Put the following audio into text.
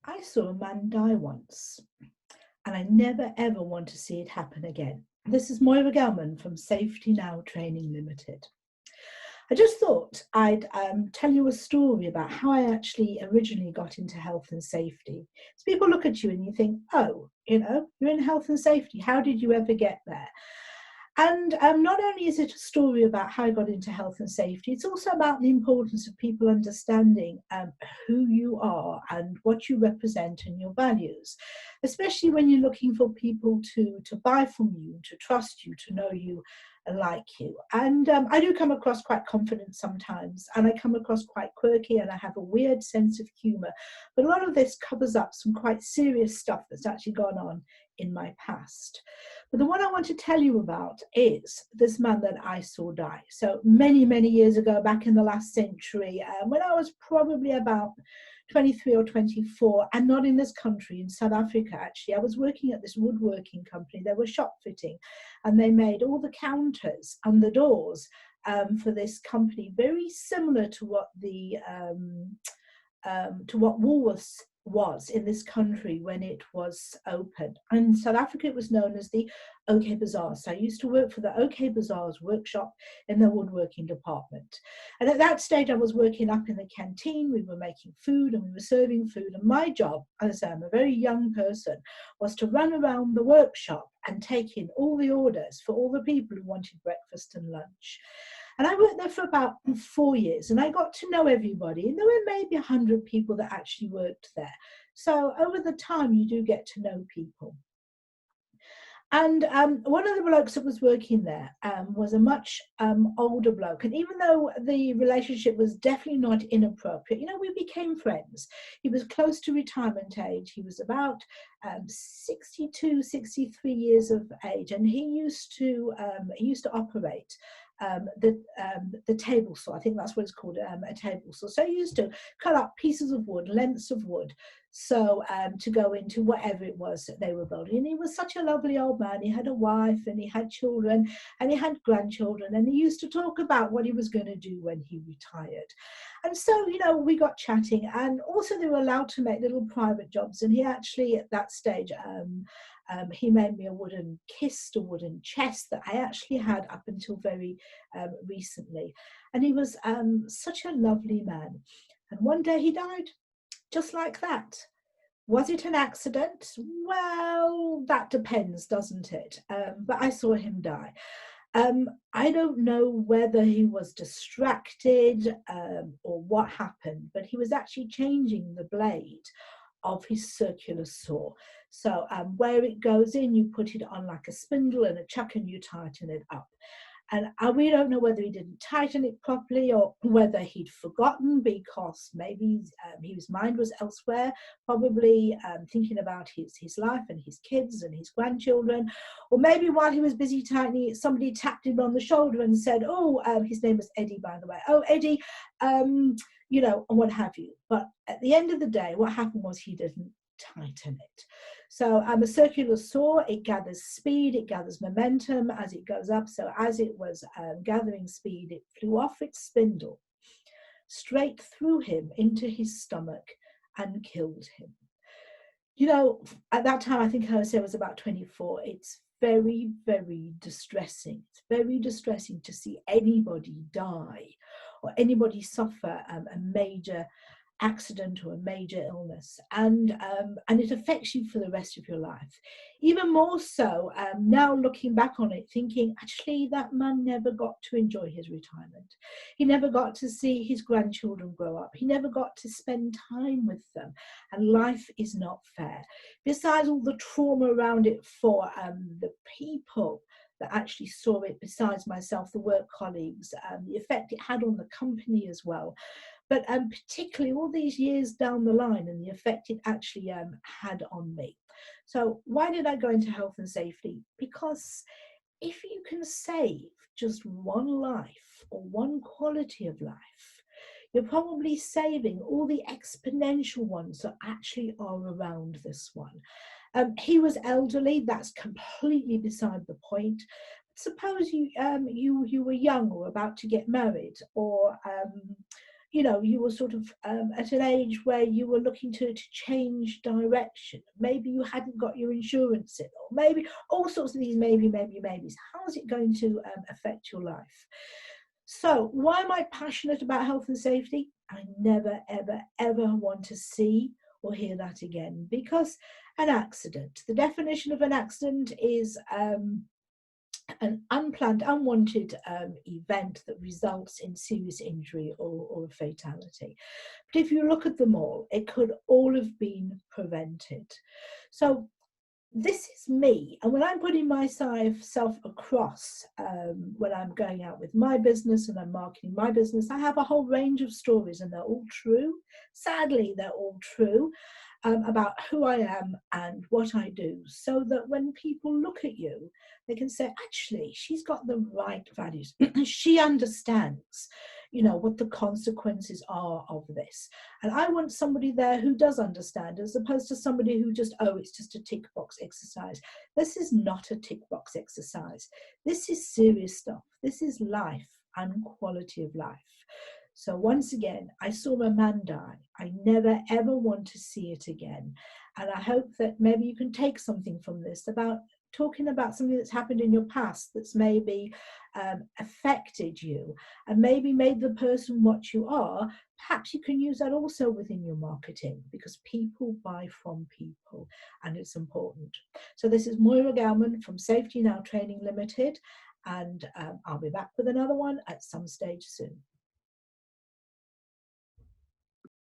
I saw a man die once, and I never ever want to see it happen again. This is Moira Gelman from Safety Now Training Limited. I just thought I'd tell you a story about how I actually originally got into health and safety. So people look at you and you think, oh, you're in health and safety. How did you ever get there? And not only is it a story about how I got into health and safety, it's also about the importance of people understanding who you are and what you represent and your values, especially when you're looking for people to buy from you, to trust you, to know you and like you. And I do come across quite confident sometimes, and I come across quite quirky, and I have a weird sense of humour. But a lot of this covers up some quite serious stuff that's actually gone on in my past. But the one I want to tell you about is this man that I saw die. So many, many years ago, back in the last century, when I was probably about 23 or 24, and not in this country, in South Africa, actually. I was working at this woodworking company. They were shop fitting, and they made all the counters and the doors for this company, very similar to what Woolworths was in this country when it was opened. In South Africa, it was known as the OK Bazaar. So I used to work for the OK Bazaar's workshop in the woodworking department. And at that stage, I was working up in the canteen. We were making food and we were serving food. And my job, as I'm a very young person, was to run around the workshop and take in all the orders for all the people who wanted breakfast and lunch. And I worked there for about 4 years, and I got to know everybody. And there were maybe 100 people that actually worked there. So over the time, you do get to know people. And one of the blokes that was working there was a much older bloke. And even though the relationship was definitely not inappropriate, we became friends. He was close to retirement age. He was about 62, 63 years of age. And he used to operate the table saw. I think that's what it's called, a table saw. So he used to cut up pieces of wood, lengths of wood, so to go into whatever it was that they were building. And he was such a lovely old man. He had a wife and he had children and he had grandchildren, and he used to talk about what he was going to do when he retired. And so, we got chatting, and also they were allowed to make little private jobs. And he actually, at that stage, he made me a wooden kist, a wooden chest that I actually had up until very recently. And he was such a lovely man. And one day he died, just like that. Was it an accident? Well, that depends, doesn't it? But I saw him die. I don't know whether he was distracted or what happened, but he was actually changing the blade of his circular saw. So where it goes in, you put it on like a spindle and a chuck and you tighten it up. And we don't know whether he didn't tighten it properly or whether he'd forgotten because maybe his mind was elsewhere, probably thinking about his life and his kids and his grandchildren. Or maybe while he was busy tightening it, somebody tapped him on the shoulder and said, his name was Eddie, by the way. Oh, Eddie, and what have you. But at the end of the day, what happened was he didn't tighten it. So a circular saw, it gathers speed, it gathers momentum as it goes up. So as it was gathering speed, it flew off its spindle straight through him into his stomach and killed him. At that time, I think I was about 24. It's very, very distressing. It's very distressing to see anybody die or anybody suffer a major accident or a major illness, and it affects you for the rest of your life. Even more so now looking back on it, thinking actually that man never got to enjoy his retirement. He never got to see his grandchildren grow up. He never got to spend time with them, and life is not fair. Besides all the trauma around it for the people that actually saw it, besides myself, the work colleagues, the effect it had on the company as well. But particularly all these years down the line and the effect it actually had on me. So why did I go into health and safety? Because if you can save just one life or one quality of life, you're probably saving all the exponential ones that actually are around this one. He was elderly, that's completely beside the point. Suppose you were young or about to get married, or you know, you were sort of at an age where you were looking to change direction. Maybe you hadn't got your insurance in, or maybe all sorts of these maybes. How is it going to affect your life? So why am I passionate about health and safety? I never, ever, ever want to see or hear that again, because an accident, the definition of an accident is an unplanned, unwanted event that results in serious injury or a fatality. But if you look at them all, it could all have been prevented. So this is me, and when I'm putting myself across, when I'm going out with my business and I'm marketing my business, I have a whole range of stories, and they're all true. Sadly, they're all true, about who I am and what I do, so that when people look at you, they can say, actually, she's got the right values. She understands, you know, what the consequences are of this. And I want somebody there who does understand, as opposed to somebody who just, oh, it's just a tick box exercise. This is not a tick box exercise. This is serious stuff. This is life and quality of life. So once again, I saw my man die. I never, ever want to see it again. And I hope that maybe you can take something from this about talking about something that's happened in your past that's maybe affected you and maybe made the person what you are. Perhaps you can use that also within your marketing, because people buy from people and it's important. So this is Moira Gelman from Safety Now Training Limited, and I'll be back with another one at some stage soon.